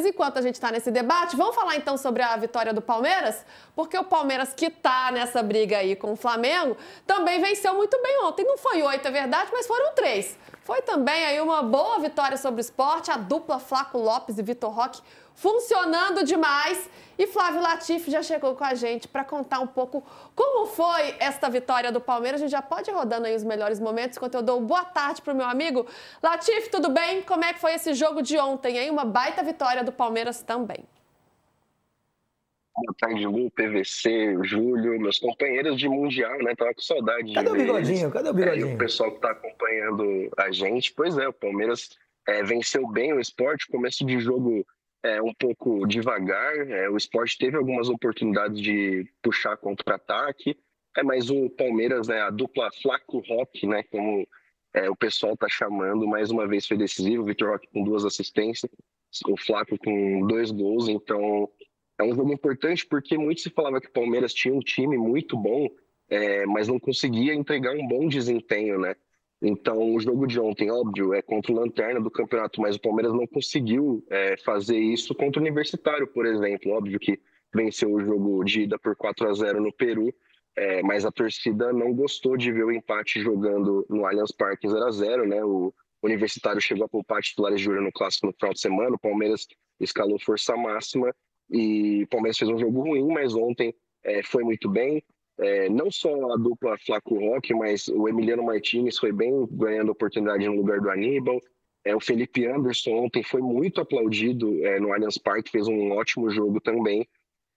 Mas enquanto a gente está nesse debate, vamos falar então sobre a vitória do Palmeiras? Porque o Palmeiras, que está nessa briga aí com o Flamengo, também venceu muito bem ontem. Não foi 8, é verdade, mas foram 3. Foi também aí uma boa vitória sobre o Sport, a dupla Flaco Lopes e Vitor Roque funcionando demais. E Flávio Latifi já chegou com a gente para contar um pouco como foi esta vitória do Palmeiras. A gente já pode ir rodando aí os melhores momentos, enquanto eu dou boa tarde para o meu amigo. Latifi, tudo bem? Como é que foi esse jogo de ontem, hein? Uma baita vitória do Palmeiras também. Boa tarde, Lu, PVC, Júlio, meus companheiros de Mundial, né? Tava com saudade Cadê de o bigodinho? eles. Cadê o E bigodinho? o pessoal que tá acompanhando a gente. Pois é, o Palmeiras venceu bem o Sport, começo de jogo um pouco devagar. O Sport teve algumas oportunidades de puxar contra-ataque, mas o Palmeiras, né, a dupla Flaco Roque, né, como o pessoal tá chamando, mais uma vez foi decisivo. O Vitor Roque com 2 assistências, o Flaco com 2 gols, então é um jogo importante porque muito se falava que o Palmeiras tinha um time muito bom, mas não conseguia entregar um bom desempenho, né? Então, o jogo de ontem, óbvio, é contra o Lanterna do campeonato, mas o Palmeiras não conseguiu fazer isso contra o Universitário, por exemplo. Óbvio que venceu o jogo de ida por 4-0 no Peru, mas a torcida não gostou de ver o empate jogando no Allianz Parque 0-0, né? O Universitário chegou a poupar titulares de Júlio no Clássico no final de semana, o Palmeiras escalou força máxima e o Palmeiras fez um jogo ruim, mas ontem foi muito bem. Não só a dupla Flaco Roque, mas o Emiliano Martínez foi bem, ganhando oportunidade no lugar do Aníbal. O Felipe Anderson ontem foi muito aplaudido no Allianz Parque, fez um ótimo jogo também.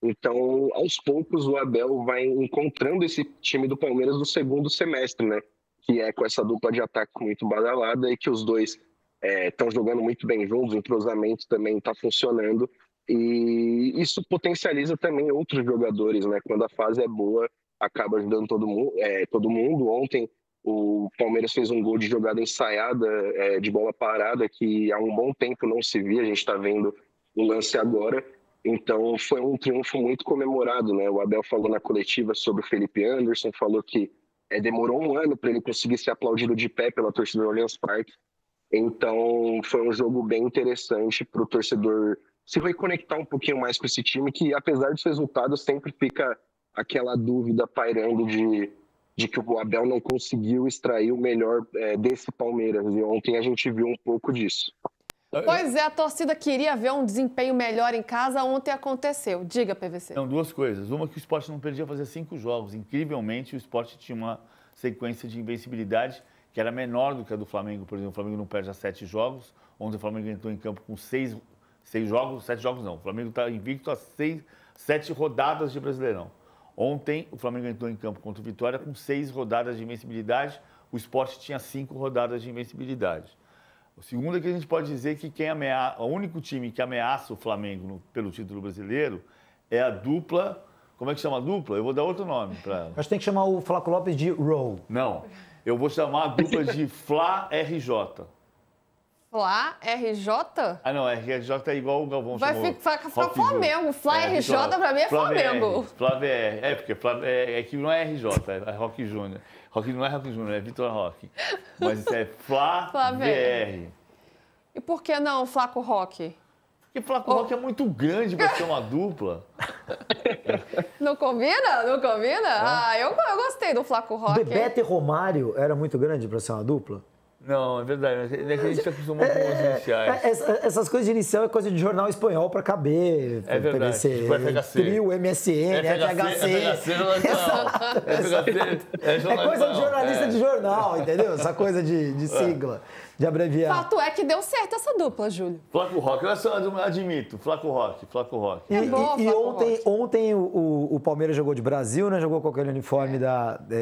Então, aos poucos, o Abel vai encontrando esse time do Palmeiras no segundo semestre, né? Que é com essa dupla de ataque muito badalada e que os dois estão jogando muito bem juntos, o entrosamento também está funcionando. E isso potencializa também outros jogadores, né? Quando a fase é boa, acaba ajudando todo mundo. Ontem, o Palmeiras fez um gol de jogada ensaiada, de bola parada, que há um bom tempo não se via. A gente está vendo o lance agora. Então, foi um triunfo muito comemorado, né? O Abel falou na coletiva sobre o Felipe Anderson, falou que demorou um ano para ele conseguir ser aplaudido de pé pela torcida do Allianz Parque. Então, foi um jogo bem interessante para o torcedor se reconectar um pouquinho mais com esse time, que apesar dos resultados, sempre fica aquela dúvida pairando de que o Abel não conseguiu extrair o melhor desse Palmeiras. E ontem a gente viu um pouco disso. Pois é, a torcida queria ver um desempenho melhor em casa, ontem aconteceu. Diga, PVC. Não, 2 coisas. Uma, que o Sport não perdia fazer 5 jogos. Incrivelmente, o Sport tinha uma sequência de invencibilidade que era menor do que a do Flamengo. Por exemplo, o Flamengo não perde há 7 jogos. Ontem o Flamengo entrou em campo com 6 jogos, 7 jogos não. O Flamengo está invicto a 7 rodadas de Brasileirão. Ontem, o Flamengo entrou em campo contra o Vitória com 6 rodadas de invencibilidade. O Sport tinha 5 rodadas de invencibilidade. O segundo é que a gente pode dizer que o único time que ameaça o Flamengo pelo título brasileiro é a dupla. Como é que chama a dupla? Eu vou dar outro nome para ela. Acho que tem que chamar o Flaco Lopes de Row. Não, eu vou chamar a dupla de Fla-RJ. Fla-RJ? Ah, não, RJ é igual o Galvão Vai chamou. ficar Flamengo. Fla-RJ pra mim é Flamengo. Fla-VR. Porque é que não é RJ, é Roque Júnior. Não é Roque Júnior, é Vitor Roque. Mas isso é Fla-VR. E por que não Flaco Roque? Porque Flaco Roque é muito grande para ser uma dupla. Não combina? Não combina? Eu gostei do Flaco Roque. Bebeto e Romário era muito grande para ser uma dupla? Não, é verdade. É que a gente se acostumou com os iniciais. Essas coisas de inicial é coisa de jornal espanhol para caber. É verdade. Tipo FHC. Trio, MSN, FHC. É coisa de jornalista de jornal, entendeu? Essa coisa de sigla, de abreviar. Fato é que deu certo essa dupla, Júlio. Flaco Roque, eu só admito. Flaco Roque. E ontem o Palmeiras jogou de Brasil, né? Jogou com aquele uniforme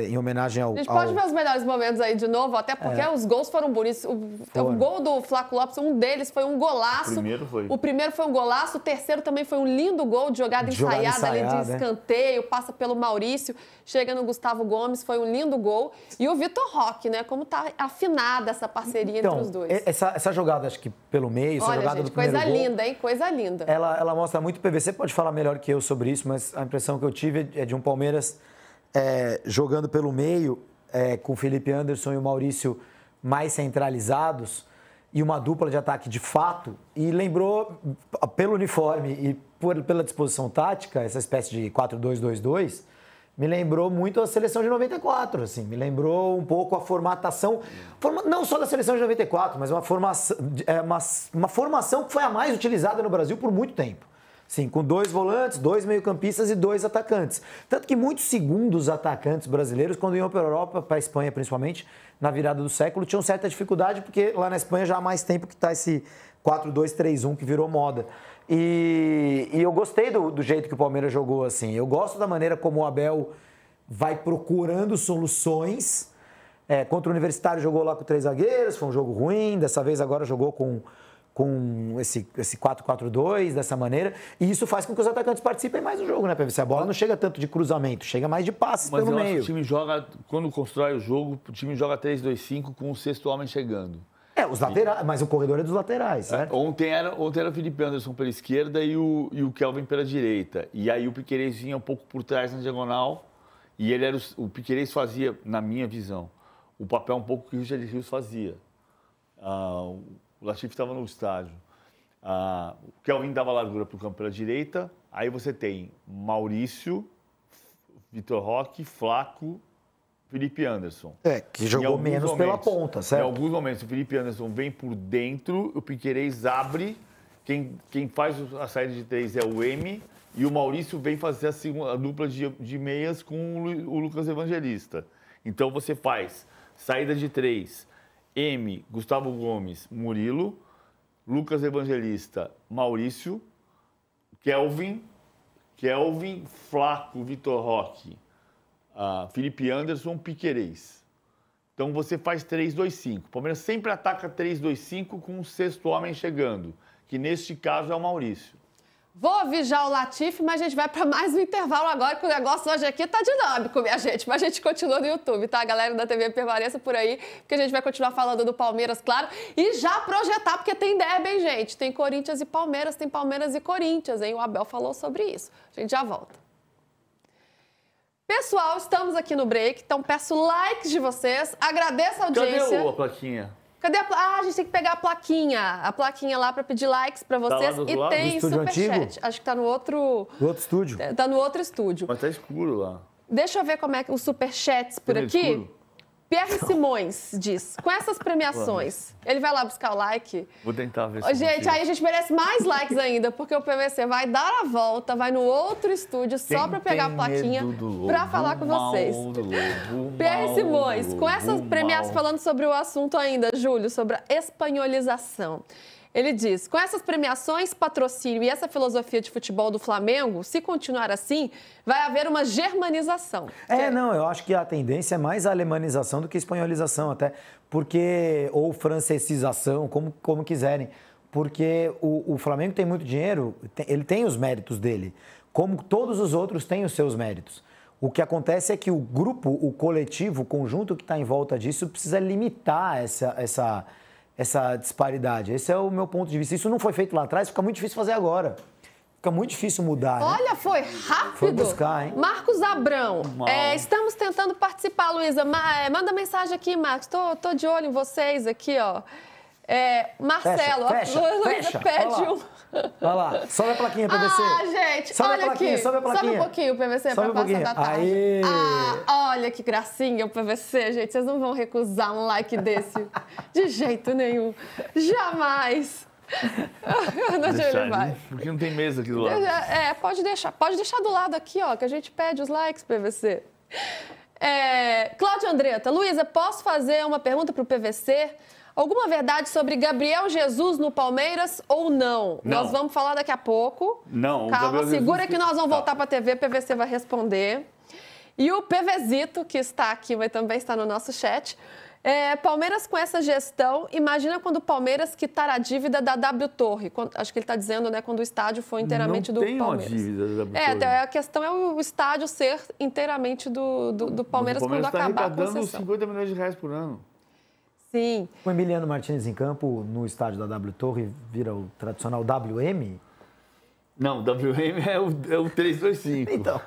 em homenagem ao... A gente pode ver os melhores momentos aí de novo, até porque os gols foram bonitos. O gol do Flaco Lopes, um deles foi um golaço. O primeiro foi um golaço, o terceiro também foi um lindo gol de jogada ensaiada ali de escanteio, passa pelo Maurício, chega no Gustavo Gomes, foi um lindo gol. E o Vitor Roque, né? Como tá afinada essa parceria entre os dois. Essa jogada, acho que pelo meio, essa jogada do primeiro coisa gol... linda, hein? Coisa linda. Ela mostra muito o PVC, pode falar melhor que eu sobre isso, mas a impressão que eu tive é de um Palmeiras jogando pelo meio, com o Felipe Anderson e o Maurício mais centralizados, e uma dupla de ataque de fato, e lembrou, pelo uniforme e pela disposição tática, essa espécie de 4-2-2-2, me lembrou muito a seleção de 94, assim, me lembrou um pouco a formatação, não só da seleção de 94, mas uma formação que foi a mais utilizada no Brasil por muito tempo. Sim, com 2 volantes, 2 meio-campistas e 2 atacantes. Tanto que muitos segundos atacantes brasileiros, quando iam para a Europa, para a Espanha principalmente, na virada do século, tinham certa dificuldade, porque lá na Espanha já há mais tempo que está esse 4-2-3-1 que virou moda. E eu gostei do jeito que o Palmeiras jogou assim. Eu gosto da maneira como o Abel vai procurando soluções. Contra o Universitário jogou lá com 3 zagueiros, foi um jogo ruim. Dessa vez agora jogou com esse 4-4-2, dessa maneira. E isso faz com que os atacantes participem mais do jogo, né, PVC? A bola não chega tanto de cruzamento, chega mais de passes pelo meio. Mas o time joga, quando constrói o jogo, o time joga 3-2-5 com o 6º homem chegando. Os laterais, mas o corredor é dos laterais, certo? Ontem era o Felipe Anderson pela esquerda e o Kelvin pela direita. E aí o Piquerez vinha um pouco por trás na diagonal. E ele era o Piquerez fazia, na minha visão, o papel um pouco que o Richard Rios fazia. O Latif estava no estádio. O Kelvin dava largura para o campo pela direita. Aí você tem Maurício, Vitor Roque, Flaco, Felipe Anderson. Que jogou menos pela ponta, certo? Em alguns momentos o Felipe Anderson vem por dentro, o Piquerez abre, quem faz a saída de 3 é o M, e o Maurício vem fazer a dupla de meias com o Lucas Evangelista. Então você faz saída de 3, M, Gustavo Gomes, Murilo, Lucas Evangelista, Maurício, Kelvin, Flaco, Vitor Roque, Felipe Anderson, Piquerez. Então você faz 3-2-5. O Palmeiras sempre ataca 3-2-5 com o 6º homem chegando, que neste caso é o Maurício. Vou ouvir já o Latif, mas a gente vai para mais um intervalo agora, que o negócio hoje aqui tá dinâmico, minha gente. Mas a gente continua no YouTube, tá? A galera da TV permaneça por aí, porque a gente vai continuar falando do Palmeiras, claro, e já projetar, porque tem derby, hein, gente? Tem Corinthians e Palmeiras, tem Palmeiras e Corinthians, hein? O Abel falou sobre isso. A gente já volta. Pessoal, estamos aqui no break, então peço likes de vocês, agradeço a audiência. Cadê a plaquinha? Cadê a gente tem que pegar a plaquinha lá para pedir likes para vocês. Tá lá e tem superchat. Acho que tá no outro... No outro estúdio. Tá no outro estúdio. Mas tá escuro lá. Deixa eu ver como é que os superchats por aqui. Escuro? Pierre Simões diz, com essas premiações, ele vai lá buscar o like? Vou tentar ver se gente, aí a gente merece mais likes ainda, porque o PVC vai dar a volta, vai no outro estúdio só para pegar a plaquinha para falar com vocês. Pierre Simões, com essas premiações, falando sobre o assunto ainda, Júlio, sobre a espanholização. Ele diz, com essas premiações, patrocínio e essa filosofia de futebol do Flamengo, se continuar assim, vai haver uma germanização. Não, eu acho que a tendência é mais a alemanização do que a espanholização, até porque, ou francesização, como quiserem, porque o Flamengo tem muito dinheiro, ele tem os méritos dele, como todos os outros têm os seus méritos. O que acontece é que o grupo, o coletivo, o conjunto que está em volta disso precisa limitar essa disparidade. Esse é o meu ponto de vista. Isso não foi feito lá atrás, fica muito difícil fazer agora. Fica muito difícil mudar. Olha, foi rápido. Foi buscar, hein? Marcos Abrão, estamos tentando participar, Luísa. Manda mensagem aqui, Marcos. Tô de olho em vocês aqui, ó. Marcelo, fecha, Luísa pede um... Olha lá, sobe a plaquinha, PVC. Gente, sobe olha aqui. Sobe a plaquinha. Sobe um pouquinho o PVC para passar da tarde. Aê. Olha que gracinha o PVC, gente. Vocês não vão recusar um like desse. De jeito nenhum. Jamais. Onde ele vai? Porque não tem mesa aqui do lado. Pode deixar. Pode deixar do lado aqui, ó, que a gente pede os likes, PVC. Cláudia Andretta. Luísa, posso fazer uma pergunta para o PVC? Alguma verdade sobre Gabriel Jesus no Palmeiras ou não? Nós vamos falar daqui a pouco. Não. Calma, segura que nós vamos voltar para a TV, o PVC vai responder. E o PVzito, que está aqui, vai também estar no nosso chat. Palmeiras com essa gestão, imagina quando o Palmeiras quitar a dívida da W Torre. Acho que ele está dizendo, né, quando o estádio for inteiramente do Palmeiras. Não tem uma dívida da W Torre. A questão é o estádio ser inteiramente do Palmeiras quando acabar a concessão. O Palmeiras está arrecadando 50 milhões de reais por ano. Sim. O Emiliano Martins em campo, no estádio da W Torre, vira o tradicional WM? Não, WM é o 3-2-5. Então.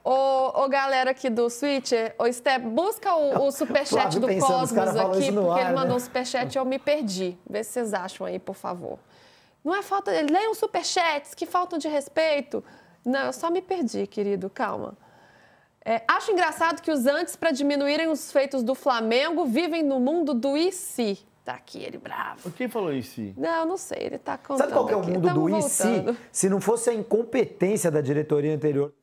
Ô, Ô, galera aqui do Switch, ô, Step, busca o superchat do Cosmos aqui, porque ele mandou um superchat e eu me perdi. Vê se vocês acham aí, por favor. Não é falta... Leiam superchats, que faltam de respeito. Não, eu só me perdi, querido, calma. Acho engraçado que os antes, para diminuírem os feitos do Flamengo, vivem no mundo do e se. Tá aqui ele bravo. Quem falou e se? Não, não sei, ele tá contando. Sabe qual que é o aqui. mundo do e se não fosse a incompetência da diretoria anterior?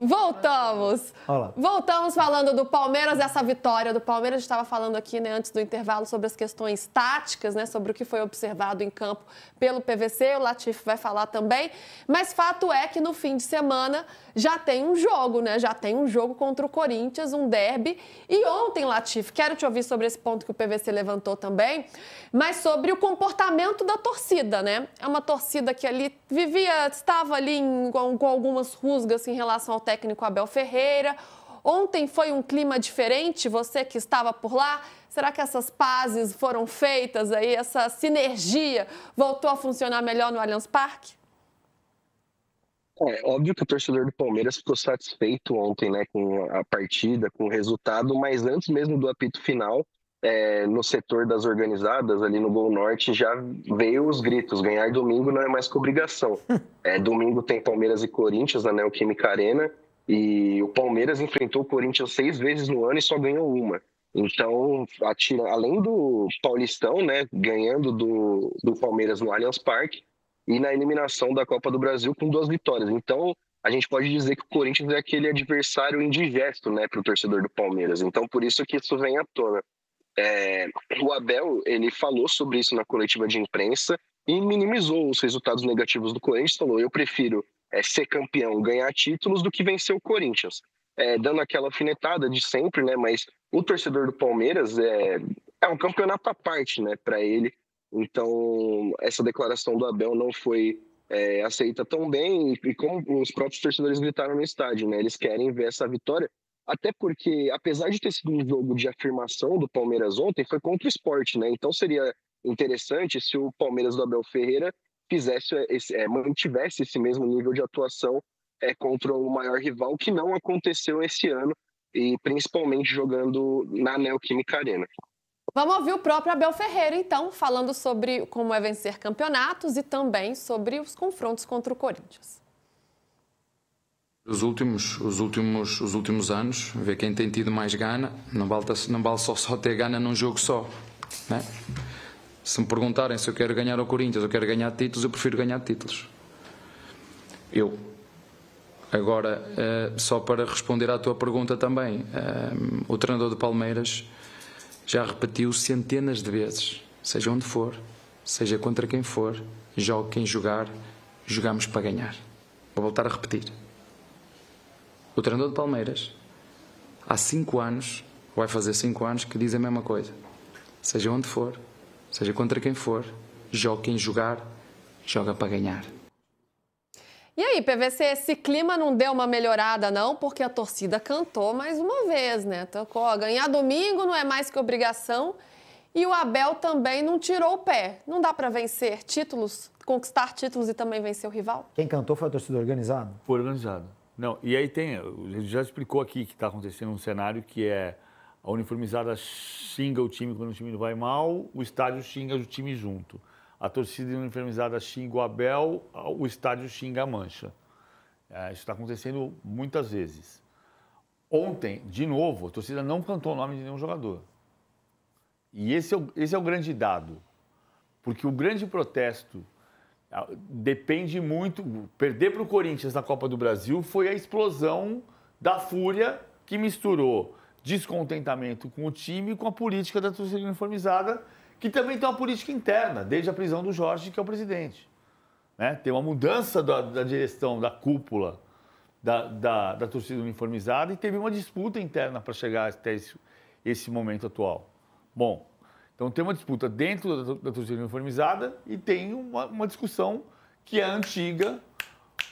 Voltamos. Olá. Voltamos falando do Palmeiras, essa vitória do Palmeiras. A gente estava falando aqui, né, antes do intervalo sobre as questões táticas, né, sobre o que foi observado em campo pelo PVC. O Latif vai falar também. Mas fato é que no fim de semana já tem um jogo, né? Já tem um jogo contra o Corinthians, um derby. E ontem, Latif, quero te ouvir sobre esse ponto que o PVC levantou também, mas sobre o comportamento da torcida, né? É uma torcida que ali estava ali com algumas rusgas em relação ao técnico Abel Ferreira. Ontem foi um clima diferente, você que estava por lá. Será que essas pazes foram feitas aí, essa sinergia voltou a funcionar melhor no Allianz Parque? É óbvio que o torcedor do Palmeiras ficou satisfeito ontem, né, com a partida, com o resultado, mas antes mesmo do apito final, no setor das organizadas, ali no Gol Norte, já veio os gritos: ganhar domingo não é mais que obrigação. Domingo tem Palmeiras e Corinthians na Neoquímica Arena, e o Palmeiras enfrentou o Corinthians 6 vezes no ano e só ganhou uma. Então, além do Paulistão, né, ganhando do Palmeiras no Allianz Parque, e na eliminação da Copa do Brasil com 2 vitórias. Então, a gente pode dizer que o Corinthians é aquele adversário indigesto, né, para o torcedor do Palmeiras. Então, por isso que isso vem à tona. O Abel, ele falou sobre isso na coletiva de imprensa e minimizou os resultados negativos do Corinthians. Falou: eu prefiro ser campeão, ganhar títulos, do que vencer o Corinthians. Dando aquela alfinetada de sempre, né, mas o torcedor do Palmeiras é um campeonato à parte, né, para ele. Então, essa declaração do Abel não foi aceita tão bem, e como os próprios torcedores gritaram no estádio, né? Eles querem ver essa vitória, até porque, apesar de ter sido um jogo de afirmação do Palmeiras ontem, foi contra o Sport, né? Então, seria interessante se o Palmeiras do Abel Ferreira mantivesse esse mesmo nível de atuação contra o maior rival, que não aconteceu esse ano, e principalmente jogando na Neoquímica Arena. Vamos ouvir o próprio Abel Ferreira, então, falando sobre como é vencer campeonatos e também sobre os confrontos contra o Corinthians. Os últimos anos, ver quem tem tido mais gana, não vale só ter gana num jogo só, né? Se me perguntarem se eu quero ganhar ao Corinthians ou quero ganhar títulos, eu prefiro ganhar títulos. Agora, só para responder à tua pergunta também, o treinador do Palmeiras já repetiu centenas de vezes, seja onde for, seja contra quem for, jogue quem jogar, jogamos para ganhar. Vou voltar a repetir. O treinador do Palmeiras, há 5 anos, vai fazer 5 anos, que diz a mesma coisa. Seja onde for, seja contra quem for, jogue quem jogar, joga para ganhar. E aí, PVC, esse clima não deu uma melhorada, não? Porque a torcida cantou mais uma vez, né? Tocou, ganhar domingo não é mais que obrigação. E o Abel também não tirou o pé. Não dá para vencer títulos, conquistar títulos e também vencer o rival? Quem cantou foi a torcida organizada? Foi organizado. Não, e aí ele já explicou aqui que está acontecendo um cenário que é a uniformizada xinga o time quando o time vai mal, o estádio xinga o time junto. A torcida uniformizada xinga o Abel, o estádio xinga a Mancha. Isso está acontecendo muitas vezes. Ontem, de novo, a torcida não cantou o nome de nenhum jogador. E esse é o grande dado. Porque o grande protesto depende muito... Perder para o Corinthians na Copa do Brasil foi a explosão da fúria que misturou descontentamento com o time e com a política da torcida uniformizada, que também tem uma política interna, desde a prisão do Jorge, que é o presidente. Né? Tem uma mudança da direção, da cúpula da torcida uniformizada, e teve uma disputa interna para chegar até esse momento atual. Bom, então tem uma disputa dentro da torcida uniformizada e tem uma discussão que é antiga,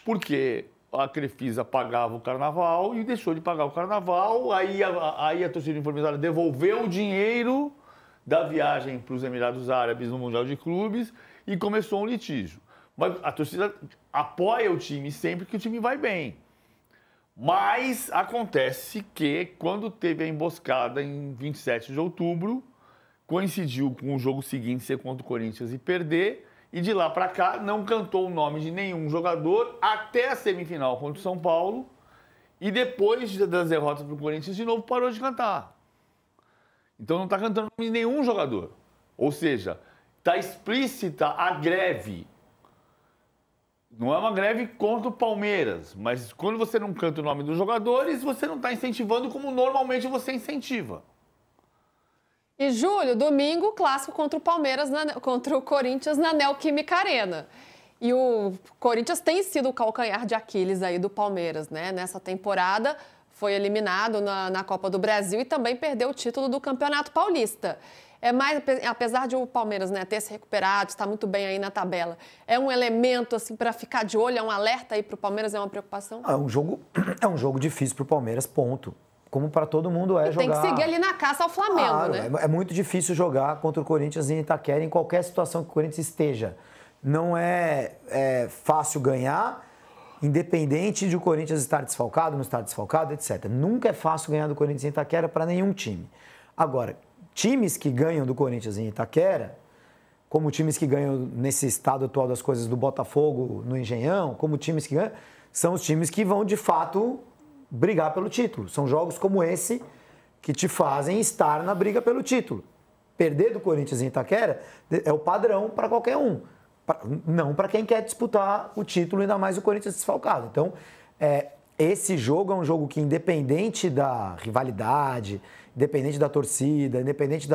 porque a Crefisa pagava o carnaval e deixou de pagar o carnaval, aí a torcida uniformizada devolveu o dinheiro da viagem para os Emirados Árabes no Mundial de Clubes e começou um litígio. A torcida apoia o time sempre que o time vai bem. Mas acontece que quando teve a emboscada em 27 de outubro, coincidiu com o jogo seguinte ser contra o Corinthians e perder, e de lá para cá não cantou o nome de nenhum jogador até a semifinal contra o São Paulo, e depois das derrotas para o Corinthians de novo parou de cantar. Então não está cantando o nome de nenhum jogador. Ou seja, está explícita a greve. Não é uma greve contra o Palmeiras, mas quando você não canta o nome dos jogadores, você não está incentivando como normalmente você incentiva. E, Júlio, domingo, clássico contra o Palmeiras, contra o Corinthians na Neoquímica Arena. E o Corinthians tem sido o calcanhar de Aquiles aí do Palmeiras, né? Nessa temporada foi eliminado na Copa do Brasil e também perdeu o título do Campeonato Paulista. Apesar de o Palmeiras, né, ter se recuperado, estar muito bem aí na tabela, é um elemento assim para ficar de olho, é um alerta aí para o Palmeiras, é uma preocupação? É um jogo difícil para o Palmeiras, ponto. Como para todo mundo jogar. Tem que seguir ali na caça ao Flamengo, né? É muito difícil jogar contra o Corinthians em Itaquera em qualquer situação que o Corinthians esteja. Não é fácil ganhar, independente de o Corinthians estar desfalcado, não estar desfalcado, etc. Nunca é fácil ganhar do Corinthians em Itaquera para nenhum time. Agora, times que ganham do Corinthians em Itaquera, como times que ganham nesse estado atual das coisas do Botafogo no Engenhão, como times que ganham, são os times que vão, de fato, brigar pelo título. São jogos como esse que te fazem estar na briga pelo título. Perder do Corinthians em Itaquera é o padrão para qualquer um. Não para quem quer disputar o título, ainda mais o Corinthians desfalcado. Então, esse jogo é um jogo que, independente da rivalidade, independente da torcida, independente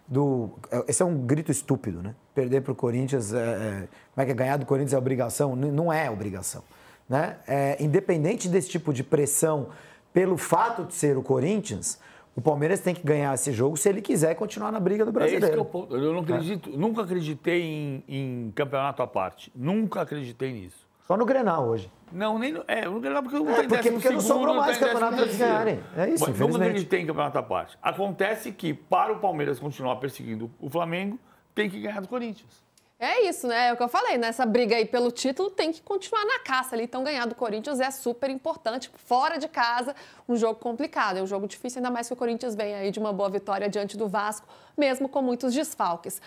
do... Esse é um grito estúpido, né? Perder para o Corinthians, como é que é? Ganhar do Corinthians é obrigação? Não é obrigação, né? Independente desse tipo de pressão, pelo fato de ser o Corinthians, o Palmeiras tem que ganhar esse jogo se ele quiser continuar na briga do brasileiro. Esse que é o ponto. Eu não acredito, nunca acreditei em campeonato à parte. Nunca acreditei nisso. Só no Grenal hoje. Não, nem no Grenal porque não tem porque não sobrou mais campeonato para eles ganharem. É isso, mas nunca acreditei em campeonato à parte. Acontece que, para o Palmeiras continuar perseguindo o Flamengo, tem que ganhar do Corinthians. É isso, né? É o que eu falei, nessa briga aí pelo título tem que continuar na caça ali. Então, ganhar do Corinthians é super importante. Fora de casa, um jogo complicado. É um jogo difícil, ainda mais que o Corinthians vem aí de uma boa vitória diante do Vasco, mesmo com muitos desfalques.